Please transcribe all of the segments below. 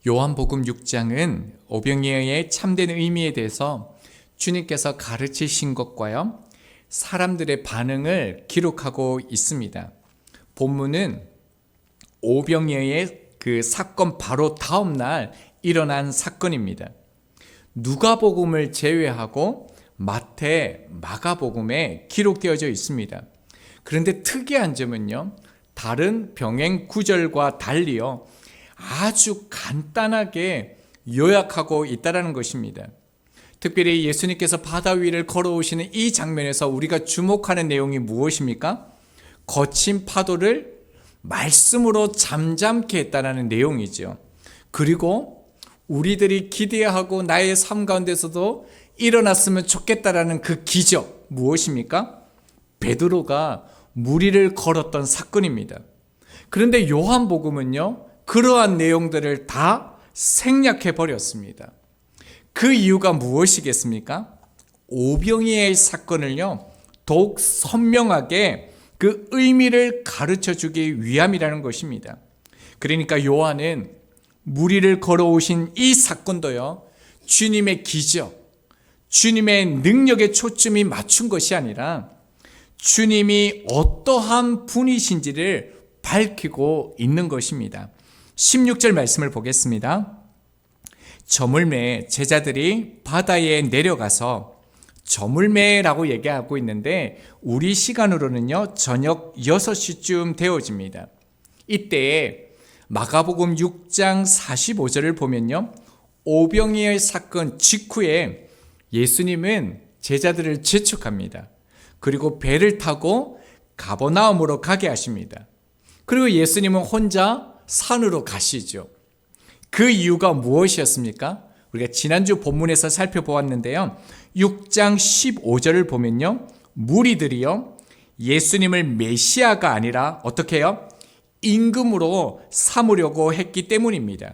요한복음 6장은 오병이어의 참된 의미에 대해서 주님께서 가르치신 것과요, 사람들의 반응을 기록하고 있습니다. 본문은 오병이어의 그 사건 바로 다음 날 일어난 사건입니다. 누가복음을 제외하고 마태, 마가복음에 기록되어져 있습니다. 그런데 특이한 점은요, 다른 병행 구절과 달리요, 아주 간단하게 요약하고 있다는 것입니다. 특별히 예수님께서 바다 위를 걸어오시는 이 장면에서 우리가 주목하는 내용이 무엇입니까? 거친 파도를 말씀으로 잠잠케 했다는 내용이죠. 그리고 우리들이 기대하고 나의 삶 가운데서도 일어났으면 좋겠다라는 그 기적, 무엇입니까? 베드로가 물 위를 걸었던 사건입니다. 그런데 요한복음은요, 그러한 내용들을 다 생략해 버렸습니다. 그 이유가 무엇이겠습니까? 오병이어의 사건을요, 더욱 선명하게 그 의미를 가르쳐 주기 위함이라는 것입니다. 그러니까 요한은 물 위를 걸어오신 이 사건도요, 주님의 기적, 주님의 능력에 초점이 맞춘 것이 아니라 주님이 어떠한 분이신지를 밝히고 있는 것입니다. 16절 말씀을 보겠습니다. 저물매에 제자들이 바다에 내려가서, 저물매라고 얘기하고 있는데 우리 시간으로는요, 저녁 6시쯤 되어집니다. 이때에 마가복음 6장 45절을 보면요, 오병이어의 사건 직후에 예수님은 제자들을 재촉합니다. 그리고 배를 타고 가버나움으로 가게 하십니다. 그리고 예수님은 혼자 산으로 가시죠. 그 이유가 무엇이었습니까? 우리가 지난주 본문에서 살펴보았는데요, 6장 15절을 보면요, 무리들이요, 예수님을 메시아가 아니라 어떻게 해요? 임금으로 삼으려고 했기 때문입니다.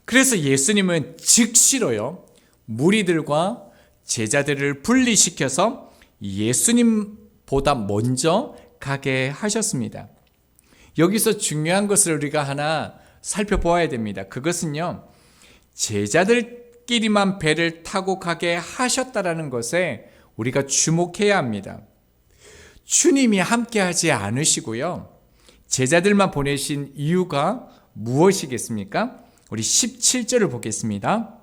그래서 예수님은 즉시로요, 무리들과 제자들을 분리시켜서 예수님보다 먼저 가게 하셨습니다. 여기서 중요한 것을 우리가 하나 살펴보아야 됩니다. 그것은요, 제자들끼리만 배를 타고 가게 하셨다라는 것에 우리가 주목해야 합니다. 주님이 함께하지 않으시고요, 제자들만 보내신 이유가 무엇이겠습니까? 우리 17절을 보겠습니다.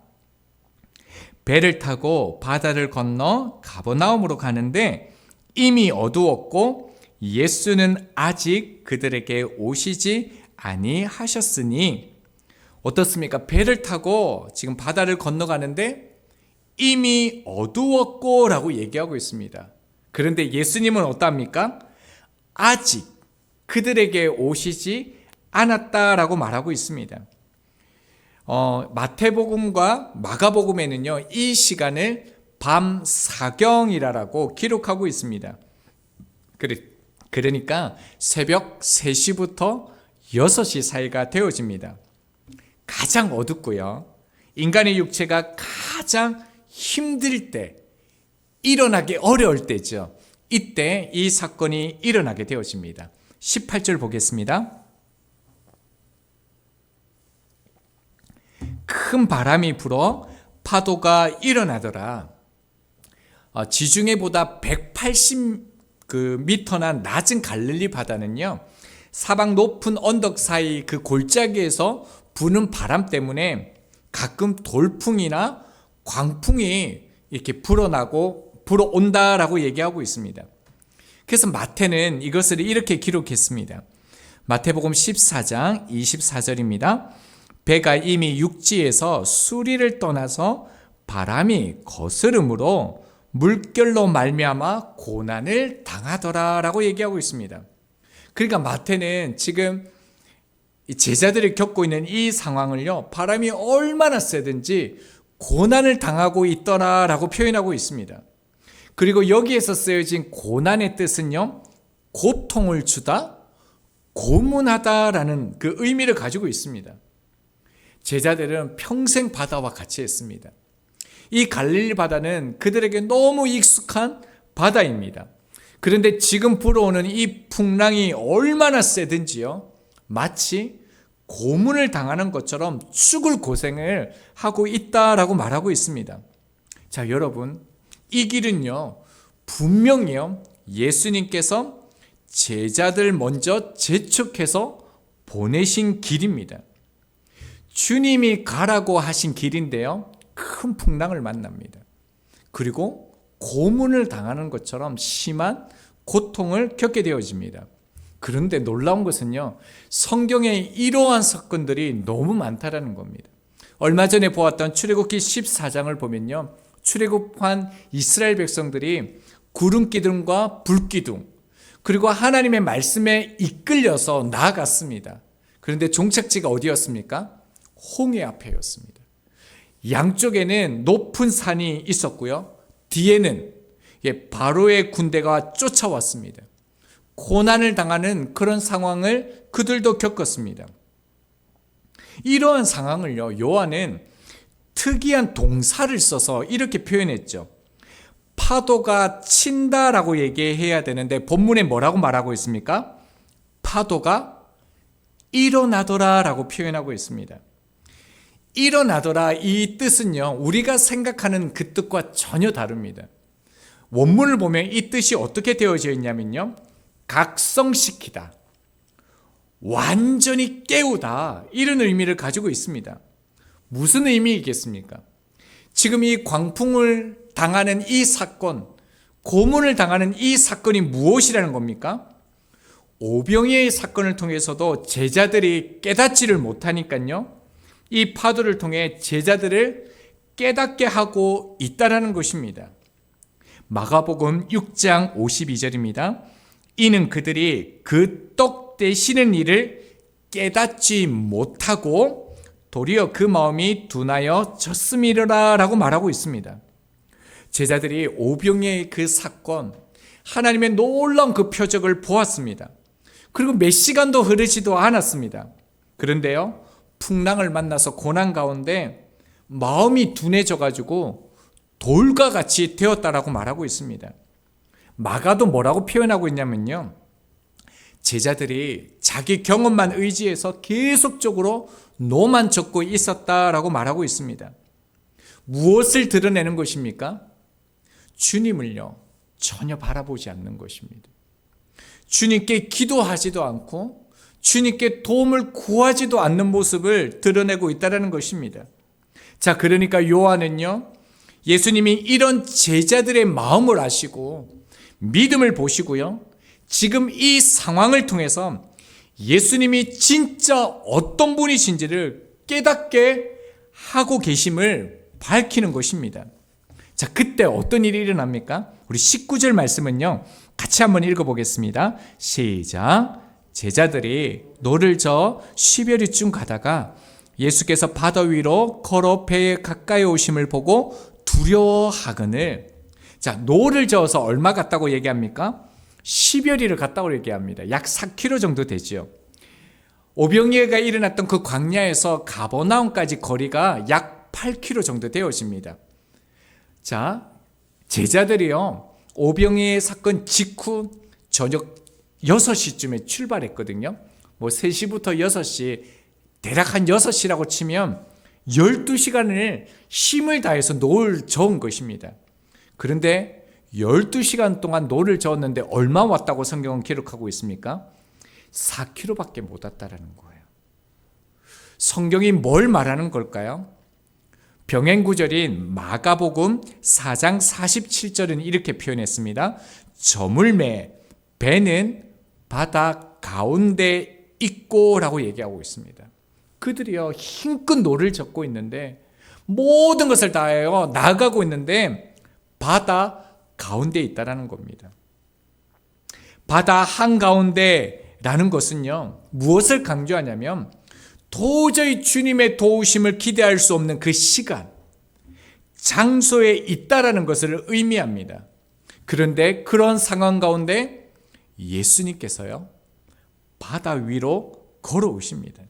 배를 타고 바다를 건너 가버나움으로 가는데 이미 어두웠고 예수는 아직 그들에게 오시지 아니하셨으니, 어떻습니까? 배를 타고 지금 바다를 건너가는데 이미 어두웠고 라고 얘기하고 있습니다. 그런데 예수님은 어떠합니까? 아직 그들에게 오시지 않았다라고 말하고 있습니다. 마태복음과 마가복음에는요, 이 시간을 밤 사경이라고 기록하고 있습니다. 그러니까 새벽 3시부터 6시 사이가 되어집니다. 가장 어둡고요, 인간의 육체가 가장 힘들 때, 일어나기 어려울 때죠. 이때 이 사건이 일어나게 되어집니다. 18절 보겠습니다. 큰 바람이 불어 파도가 일어나더라. 지중해보다 180m나 낮은 갈릴리 바다는요, 사방 높은 언덕 사이 그 골짜기에서 부는 바람 때문에 가끔 돌풍이나 광풍이 이렇게 불어온다라고 얘기하고 있습니다. 그래서 마태는 이것을 이렇게 기록했습니다. 마태복음 14장 24절입니다. 배가 이미 육지에서 수리를 떠나서 바람이 거스름으로 물결로 말미암아 고난을 당하더라라고 얘기하고 있습니다. 그러니까 마태는 지금 제자들이 겪고 있는 이 상황을요, 바람이 얼마나 세든지 고난을 당하고 있더라라고 표현하고 있습니다. 그리고 여기에서 쓰여진 고난의 뜻은요, 고통을 주다, 고문하다라는 그 의미를 가지고 있습니다. 제자들은 평생 바다와 같이 했습니다. 이 갈릴리 바다는 그들에게 너무 익숙한 바다입니다. 그런데 지금 불어오는 이 풍랑이 얼마나 세든지요, 마치 고문을 당하는 것처럼 죽을 고생을 하고 있다라고 말하고 있습니다. 자, 여러분, 이 길은요, 분명히요, 예수님께서 제자들 먼저 재촉해서 보내신 길입니다. 주님이 가라고 하신 길인데요, 큰 풍랑을 만납니다. 그리고 고문을 당하는 것처럼 심한 고통을 겪게 되어집니다. 그런데 놀라운 것은요, 성경에 이러한 사건들이 너무 많다라는 겁니다. 얼마 전에 보았던 출애굽기 14장을 보면요, 출애굽한 이스라엘 백성들이 구름 기둥과 불 기둥, 그리고 하나님의 말씀에 이끌려서 나아갔습니다. 그런데 종착지가 어디였습니까? 홍해 앞에였습니다. 양쪽에는 높은 산이 있었고요, 뒤에는 바로의 군대가 쫓아왔습니다. 고난을 당하는 그런 상황을 그들도 겪었습니다. 이러한 상황을요, 요한은 특이한 동사를 써서 이렇게 표현했죠. 파도가 친다라고 얘기해야 되는데 본문에 뭐라고 말하고 있습니까? 파도가 일어나더라 라고 표현하고 있습니다. 일어나더라, 이 뜻은요, 우리가 생각하는 그 뜻과 전혀 다릅니다. 원문을 보면 이 뜻이 어떻게 되어져 있냐면요, 각성시키다, 완전히 깨우다, 이런 의미를 가지고 있습니다. 무슨 의미이겠습니까? 지금 이 광풍을 당하는 이 사건, 고문을 당하는 이 사건이 무엇이라는 겁니까? 오병이의 사건을 통해서도 제자들이 깨닫지를 못하니까요, 이 파도를 통해 제자들을 깨닫게 하고 있다는 것입니다. 마가복음 6장 52절입니다. 이는 그들이 그 떡 되시는 일을 깨닫지 못하고 도리어 그 마음이 둔하여 졌음이라 라고 말하고 있습니다. 제자들이 오병이의 그 사건, 하나님의 놀라운 그 표적을 보았습니다. 그리고 몇 시간도 흐르지도 않았습니다. 그런데요, 풍랑을 만나서 고난 가운데 마음이 둔해져 가지고 돌과 같이 되었다라고 말하고 있습니다. 마가도 뭐라고 표현하고 있냐면요, 제자들이 자기 경험만 의지해서 계속적으로 노만 젓고 있었다라고 말하고 있습니다. 무엇을 드러내는 것입니까? 주님을요, 전혀 바라보지 않는 것입니다. 주님께 기도하지도 않고 주님께 도움을 구하지도 않는 모습을 드러내고 있다는 것입니다. 자, 그러니까 요한은요, 예수님이 이런 제자들의 마음을 아시고 믿음을 보시고요, 지금 이 상황을 통해서 예수님이 진짜 어떤 분이신지를 깨닫게 하고 계심을 밝히는 것입니다. 자, 그때 어떤 일이 일어납니까? 우리 19절 말씀은요, 같이 한번 읽어보겠습니다. 시작. 제자들이 노를 저어 시베리쯤 가다가 예수께서 바다 위로 걸어 배에 가까이 오심을 보고 두려워하거늘. 자, 노를 저어서 얼마 갔다고 얘기합니까? 10여리를 갔다고 얘기합니다. 약 4km 정도 되죠. 오병이어가 일어났던 그 광야에서 가버나움까지 거리가 약 8km 정도 되어집니다. 자, 제자들이요, 오병이의 사건 직후 저녁 6시쯤에 출발했거든요. 뭐 3시부터 6시, 대략 한 6시라고 치면 12시간을 힘을 다해서 노를 저은 것입니다. 그런데 12시간 동안 노를 저었는데 얼마 왔다고 성경은 기록하고 있습니까? 4km밖에 못 왔다라는 거예요. 성경이 뭘 말하는 걸까요? 병행구절인 마가복음 4장 47절은 이렇게 표현했습니다. 저물매 배는 바다 가운데 있고 라고 얘기하고 있습니다. 그들이요, 힘껏 노를 젓고 있는데 모든 것을 다해요 나아가고 있는데 바다 가운데 있다라는 겁니다. 바다 한가운데라는 것은요, 무엇을 강조하냐면 도저히 주님의 도우심을 기대할 수 없는 그 시간, 장소에 있다라는 것을 의미합니다. 그런데 그런 상황 가운데 예수님께서요, 바다 위로 걸어오십니다.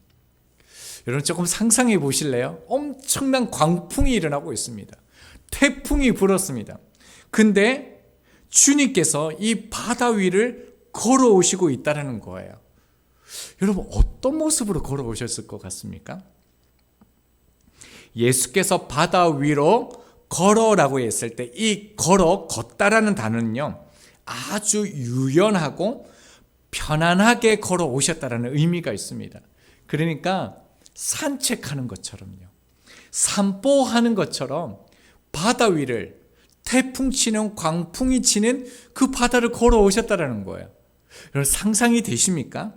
여러분 조금 상상해 보실래요? 엄청난 광풍이 일어나고 있습니다. 태풍이 불었습니다. 근데 주님께서 이 바다 위를 걸어오시고 있다는 거예요. 여러분 어떤 모습으로 걸어오셨을 것 같습니까? 예수께서 바다 위로 걸어라고 했을 때 이 걷다라는 단어는요, 아주 유연하고 편안하게 걸어오셨다라는 의미가 있습니다. 그러니까 산책하는 것처럼요, 산보하는 것처럼 바다 위를 태풍 치는 광풍이 치는 그 바다를 걸어오셨다라는 거예요. 여러분 상상이 되십니까?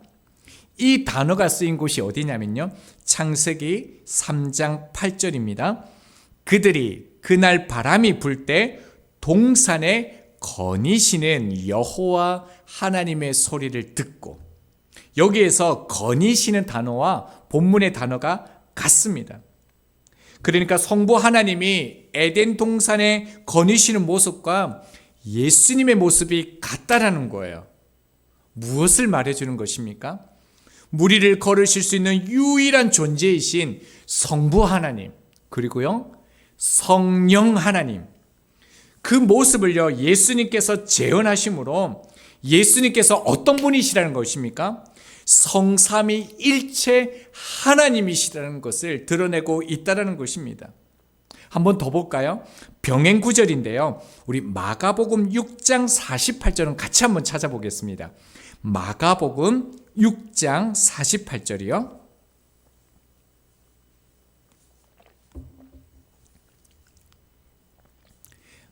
이 단어가 쓰인 곳이 어디냐면요, 창세기 3장 8절입니다. 그들이 그날 바람이 불 때 동산에 거니시는 여호와 하나님의 소리를 듣고, 여기에서 거니시는 단어와 본문의 단어가 같습니다. 그러니까 성부 하나님이 에덴 동산에 거니시는 모습과 예수님의 모습이 같다라는 거예요. 무엇을 말해주는 것입니까? 무리를 걸으실 수 있는 유일한 존재이신 성부 하나님, 그리고요 성령 하나님, 그 모습을요 예수님께서 재현하심으로 예수님께서 어떤 분이시라는 것입니까? 성삼위일체 하나님이시라는 것을 드러내고 있다는 것입니다. 한번 더 볼까요? 병행 구절인데요, 우리 마가복음 6장 48절은 같이 한번 찾아보겠습니다. 마가복음 6장 48절이요.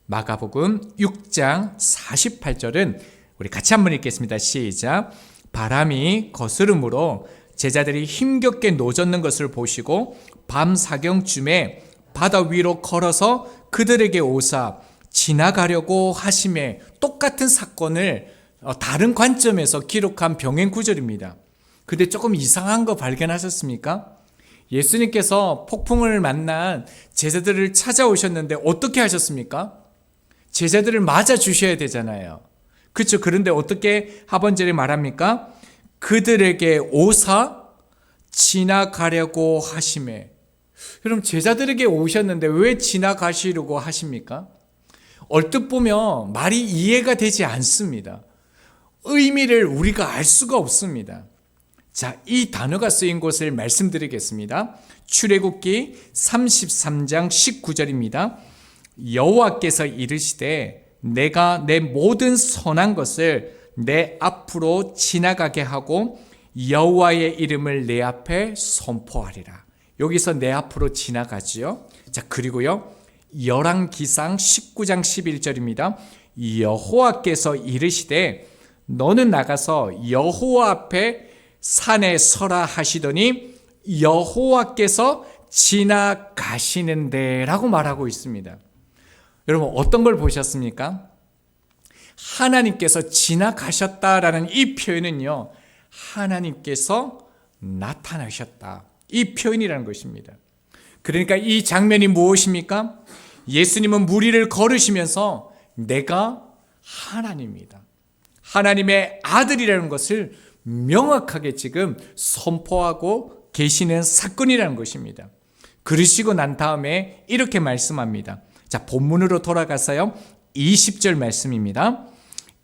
마가복음 6장 48절은 우리 같이 한번 읽겠습니다. 시작. 바람이 거스름으로 제자들이 힘겹게 노젓는 것을 보시고 밤 사경쯤에 바다 위로 걸어서 그들에게 오사 지나가려고 하심에, 똑같은 사건을 다른 관점에서 기록한 병행 구절입니다. 근데 조금 이상한 거 발견하셨습니까? 예수님께서 폭풍을 만난 제자들을 찾아오셨는데 어떻게 하셨습니까? 제자들을 맞아 주셔야 되잖아요. 그렇죠? 그런데 어떻게 하반절에 말합니까? 그들에게 오사 지나가려고 하심에. 그럼 제자들에게 오셨는데 왜 지나가시려고 하십니까? 얼뜻 보면 말이 이해가 되지 않습니다. 의미를 우리가 알 수가 없습니다. 자, 이 단어가 쓰인 곳을 말씀드리겠습니다. 출애굽기 33장 19절입니다. 여호와께서 이르시되 내가 내 모든 선한 것을 내 앞으로 지나가게 하고 여호와의 이름을 내 앞에 선포하리라. 여기서 내 앞으로 지나가지요. 자, 그리고요 열왕기상 19장 11절입니다. 여호와께서 이르시되 너는 나가서 여호와 앞에 산에 서라 하시더니 여호와께서 지나가시는데 라고 말하고 있습니다. 여러분 어떤 걸 보셨습니까? 하나님께서 지나가셨다라는 이 표현은요, 하나님께서 나타나셨다, 이 표현이라는 것입니다. 그러니까 이 장면이 무엇입니까? 예수님은 무리를 걸으시면서 내가 하나님이다, 하나님의 아들이라는 것을 명확하게 지금 선포하고 계시는 사건이라는 것입니다. 그러시고 난 다음에 이렇게 말씀합니다. 자, 본문으로 돌아가서요 20절 말씀입니다.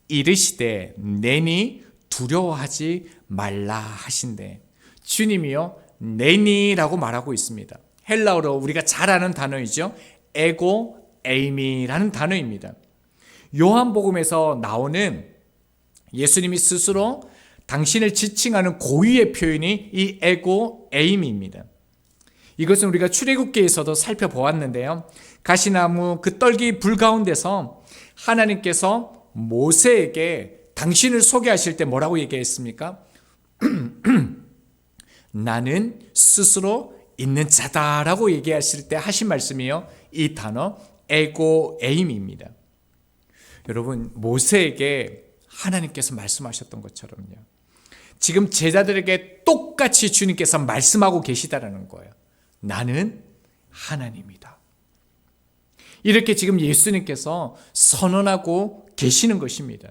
이르시되 내니 두려워하지 말라 하신대. 주님이요 내니라고 말하고 있습니다. 헬라어로 우리가 잘 아는 단어이죠. 에고 에이미라는 단어입니다. 요한복음에서 나오는 예수님이 스스로 당신을 지칭하는 고유의 표현이 이 에고 에이미입니다. 이것은 우리가 출애굽기에서도 살펴보았는데요, 가시나무 그 떨기 불 가운데서 하나님께서 모세에게 당신을 소개하실 때 뭐라고 얘기했습니까? 나는 스스로 있는 자다라고 얘기하실 때 하신 말씀이요, 이 단어 에고 에임입니다. 여러분 모세에게 하나님께서 말씀하셨던 것처럼요, 지금 제자들에게 똑같이 주님께서 말씀하고 계시다라는 거예요. 나는 하나님이다. 이렇게 지금 예수님께서 선언하고 계시는 것입니다.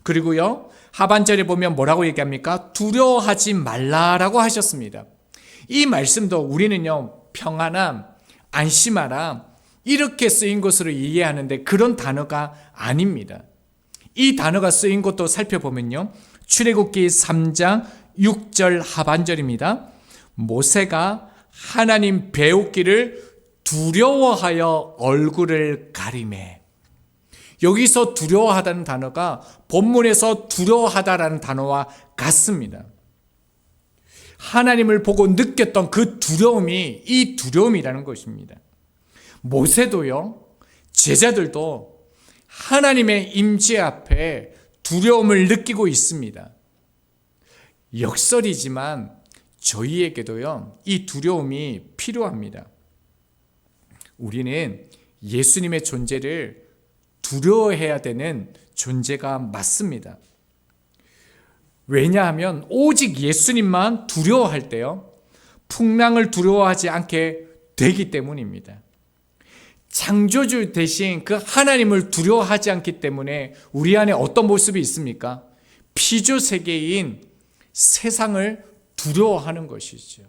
그리고요 하반절에 보면 뭐라고 얘기합니까? 두려워하지 말라라고 하셨습니다. 이 말씀도 우리는요 평안함, 안심하라 이렇게 쓰인 것으로 이해하는데 그런 단어가 아닙니다. 이 단어가 쓰인 것도 살펴보면요 출애굽기 3장 6절 하반절입니다. 모세가 하나님 배우기를 두려워하여 얼굴을 가리매. 여기서 두려워하다는 단어가 본문에서 두려워하다라는 단어와 같습니다. 하나님을 보고 느꼈던 그 두려움이 이 두려움이라는 것입니다. 모세도요, 제자들도 하나님의 임재 앞에 두려움을 느끼고 있습니다. 역설이지만 저희에게도요, 이 두려움이 필요합니다. 우리는 예수님의 존재를 두려워해야 되는 존재가 맞습니다. 왜냐하면 오직 예수님만 두려워할 때요, 풍랑을 두려워하지 않게 되기 때문입니다. 창조주 대신 그 하나님을 두려워하지 않기 때문에 우리 안에 어떤 모습이 있습니까? 피조세계인 세상을 두려워하는 것이죠.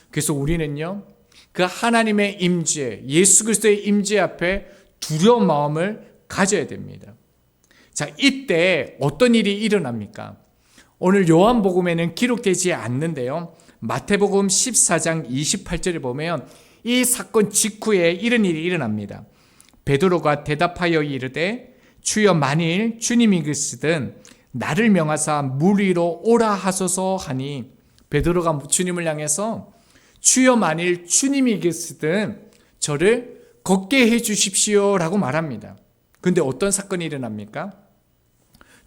그래서 우리는요, 그 하나님의 임재, 예수 그리스도의 임재 앞에 두려운 마음을 가져야 됩니다. 자, 이때 어떤 일이 일어납니까? 오늘 요한복음에는 기록되지 않는데요, 마태복음 14장 28절에 보면 이 사건 직후에 이런 일이 일어납니다. 베드로가 대답하여 이르되 주여 만일 주님이 그시든 나를 명하사 물 위로 오라 하소서 하니, 베드로가 주님을 향해서 주여 만일 주님이 계시든 저를 걷게 해 주십시오 라고 말합니다. 그런데 어떤 사건이 일어납니까?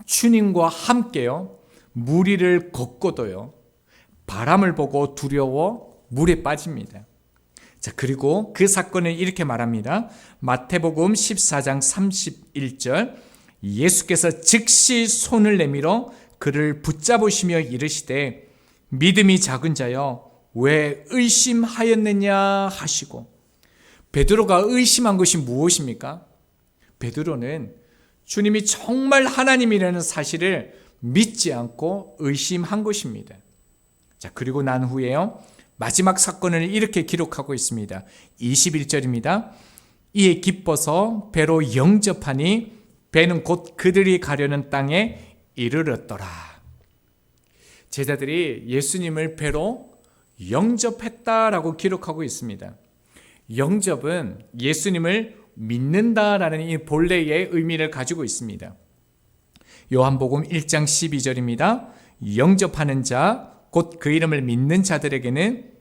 주님과 함께요, 물 위를 걷고도요, 바람을 보고 두려워 물에 빠집니다. 자, 그리고 그 사건을 이렇게 말합니다. 마태복음 14장 31절, 예수께서 즉시 손을 내밀어 그를 붙잡으시며 이르시되 믿음이 작은 자여 왜 의심하였느냐 하시고. 베드로가 의심한 것이 무엇입니까? 베드로는 주님이 정말 하나님이라는 사실을 믿지 않고 의심한 것입니다. 자, 그리고 난 후에요, 마지막 사건을 이렇게 기록하고 있습니다. 21절입니다. 이에 기뻐서 배로 영접하니 배는 곧 그들이 가려는 땅에 이르렀더라. 제자들이 예수님을 배로 영접했다라고 기록하고 있습니다. 영접은 예수님을 믿는다라는 이 본래의 의미를 가지고 있습니다. 요한복음 1장 12절입니다. 영접하는 자, 곧 그 이름을 믿는 자들에게는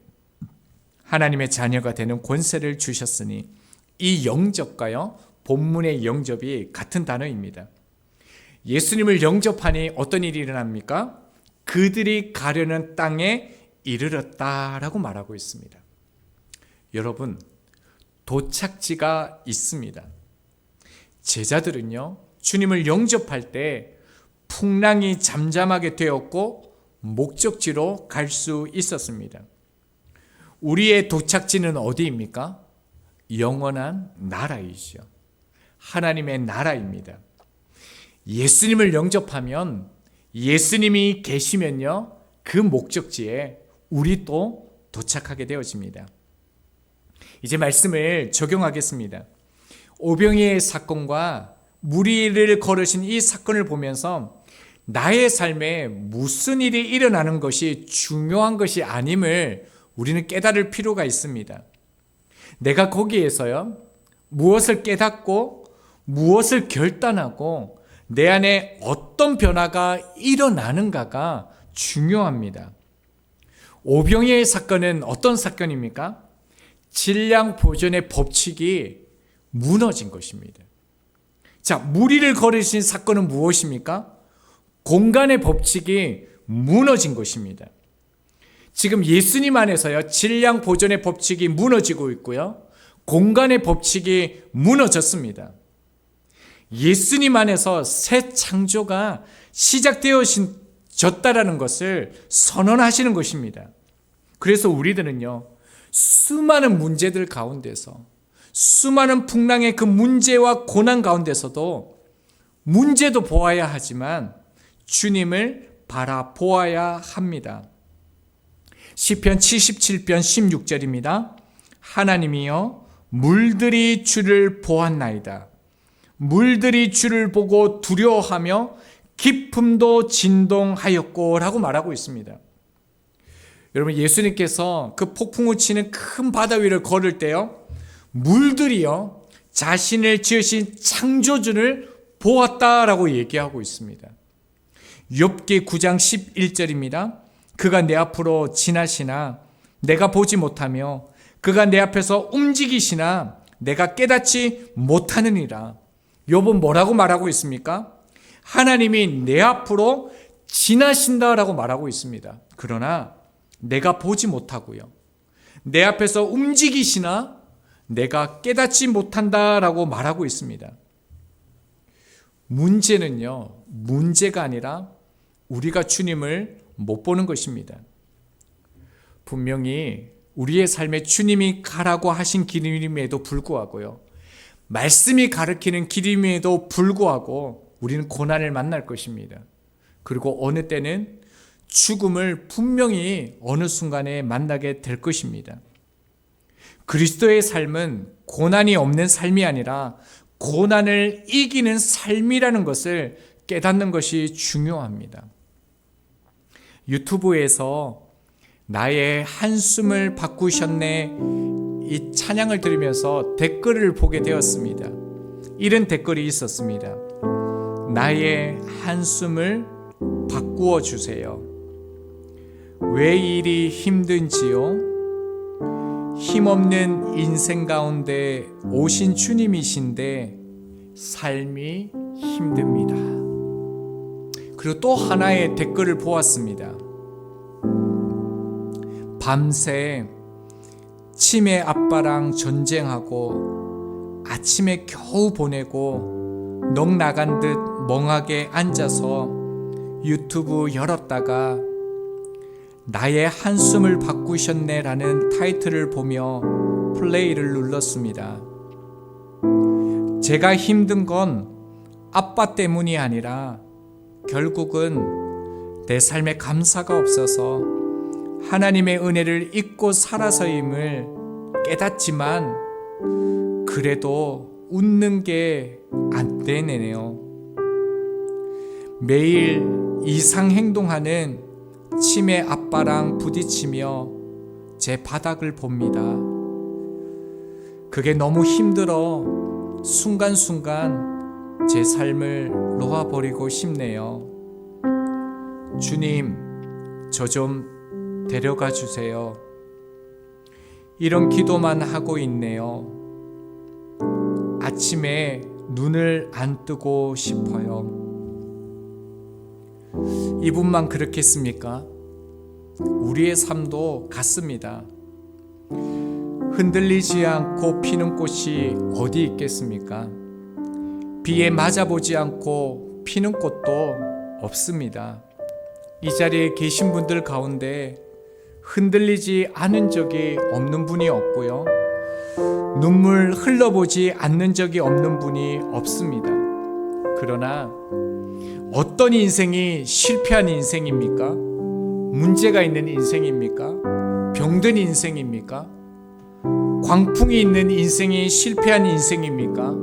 하나님의 자녀가 되는 권세를 주셨으니, 이 영접과요, 본문의 영접이 같은 단어입니다. 예수님을 영접하니 어떤 일이 일어납니까? 그들이 가려는 땅에 이르렀다라고 말하고 있습니다. 여러분, 도착지가 있습니다. 제자들은요, 주님을 영접할 때 풍랑이 잠잠하게 되었고 목적지로 갈 수 있었습니다. 우리의 도착지는 어디입니까? 영원한 나라이죠. 하나님의 나라입니다. 예수님을 영접하면, 예수님이 계시면요, 그 목적지에 우리 또 도착하게 되어집니다. 이제 말씀을 적용하겠습니다. 오병이의 사건과 물 위를 걸으신 이 사건을 보면서 나의 삶에 무슨 일이 일어나는 것이 중요한 것이 아님을 우리는 깨달을 필요가 있습니다. 내가 거기에서요, 무엇을 깨닫고 무엇을 결단하고 내 안에 어떤 변화가 일어나는가가 중요합니다. 오병이의 사건은 어떤 사건입니까? 질량 보존의 법칙이 무너진 것입니다. 자, 물 위를 걸으신 사건은 무엇입니까? 공간의 법칙이 무너진 것입니다. 지금 예수님 안에서요, 질량 보존의 법칙이 무너지고 있고요, 공간의 법칙이 무너졌습니다. 예수님 안에서 새 창조가 시작되어졌다라는 것을 선언하시는 것입니다. 그래서 우리들은요, 수많은 문제들 가운데서, 수많은 풍랑의 그 문제와 고난 가운데서도 문제도 보아야 하지만 주님을 바라보아야 합니다. 시편 77편 16절입니다. 하나님이여 물들이 주를 보았나이다. 물들이 주를 보고 두려워하며 깊음도 진동하였고 라고 말하고 있습니다. 여러분, 예수님께서 그 폭풍우 치는 큰 바다 위를 걸을 때요, 물들이요 자신을 지으신 창조주를 보았다라고 얘기하고 있습니다. 욥기 9장 11절입니다. 그가 내 앞으로 지나시나 내가 보지 못하며 그가 내 앞에서 움직이시나 내가 깨닫지 못하느니라. 욥은 뭐라고 말하고 있습니까? 하나님이 내 앞으로 지나신다라고 말하고 있습니다. 그러나 내가 보지 못하고요, 내 앞에서 움직이시나 내가 깨닫지 못한다라고 말하고 있습니다. 문제는요, 문제가 아니라 우리가 주님을 못 보는 것입니다. 분명히 우리의 삶에 주님이 가라고 하신 길임에도 불구하고요, 말씀이 가르치는 길임에도 불구하고 우리는 고난을 만날 것입니다. 그리고 어느 때는 죽음을 분명히 어느 순간에 만나게 될 것입니다. 그리스도의 삶은 고난이 없는 삶이 아니라 고난을 이기는 삶이라는 것을 깨닫는 것이 중요합니다. 유튜브에서 나의 한숨을 바꾸셨네, 이 찬양을 들으면서 댓글을 보게 되었습니다. 이런 댓글이 있었습니다. 나의 한숨을 바꾸어 주세요. 왜 이리 힘든지요? 힘없는 인생 가운데 오신 주님이신데 삶이 힘듭니다. 그리고 또 하나의 댓글을 보았습니다. 밤새 치매 아빠랑 전쟁하고 아침에 겨우 보내고 넋 나간 듯 멍하게 앉아서 유튜브 열었다가 나의 한숨을 바꾸셨네 라는 타이틀을 보며 플레이를 눌렀습니다. 제가 힘든 건 아빠 때문이 아니라 결국은 내 삶에 감사가 없어서 하나님의 은혜를 잊고 살아서임을 깨닫지만 그래도 웃는 게 안 되네요. 매일 이상 행동하는 치매 아빠랑 부딪히며 제 바닥을 봅니다. 그게 너무 힘들어 순간순간 제 삶을 놓아버리고 싶네요. 주님, 저 좀 데려가 주세요. 이런 기도만 하고 있네요. 아침에 눈을 안 뜨고 싶어요. 이분만 그렇겠습니까? 우리의 삶도 같습니다. 흔들리지 않고 피는 꽃이 어디 있겠습니까? 비에 맞아보지 않고 피는 꽃도 없습니다. 이 자리에 계신 분들 가운데 흔들리지 않은 적이 없는 분이 없고요, 눈물 흘려보지 않는 적이 없는 분이 없습니다. 그러나 어떤 인생이 실패한 인생입니까? 문제가 있는 인생입니까? 병든 인생입니까? 광풍이 있는 인생이 실패한 인생입니까?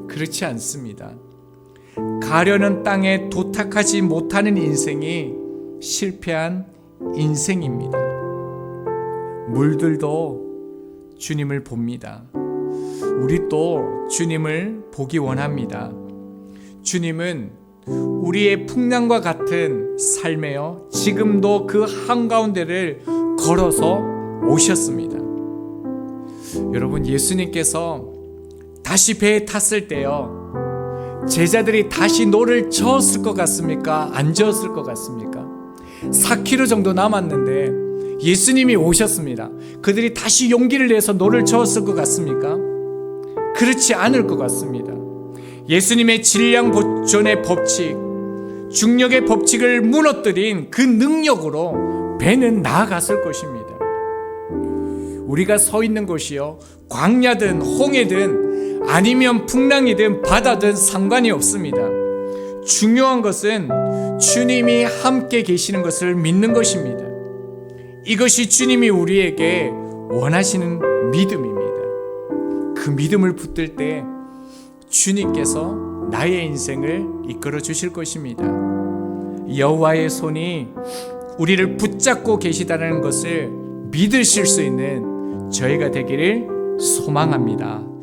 그렇지 않습니다. 가려는 땅에 도착하지 못하는 인생이 실패한 인생입니다. 물들도 주님을 봅니다. 우리 또 주님을 보기 원합니다. 주님은 우리의 풍랑과 같은 삶에요, 지금도 그 한가운데를 걸어서 오셨습니다. 여러분, 예수님께서 다시 배에 탔을 때요, 제자들이 다시 노를 저었을 것 같습니까? 안 저었을 것 같습니까? 4km 정도 남았는데 예수님이 오셨습니다. 그들이 다시 용기를 내서 노를 저었을 것 같습니까? 그렇지 않을 것 같습니다. 예수님의 질량 보존의 법칙, 중력의 법칙을 무너뜨린 그 능력으로 배는 나아갔을 것입니다. 우리가 서 있는 곳이요, 광야든 홍해든 아니면 풍랑이든 바다든 상관이 없습니다. 중요한 것은 주님이 함께 계시는 것을 믿는 것입니다. 이것이 주님이 우리에게 원하시는 믿음입니다. 그 믿음을 붙들 때 주님께서 나의 인생을 이끌어 주실 것입니다. 여호와의 손이 우리를 붙잡고 계시다는 것을 믿으실 수 있는 저희가 되기를 소망합니다.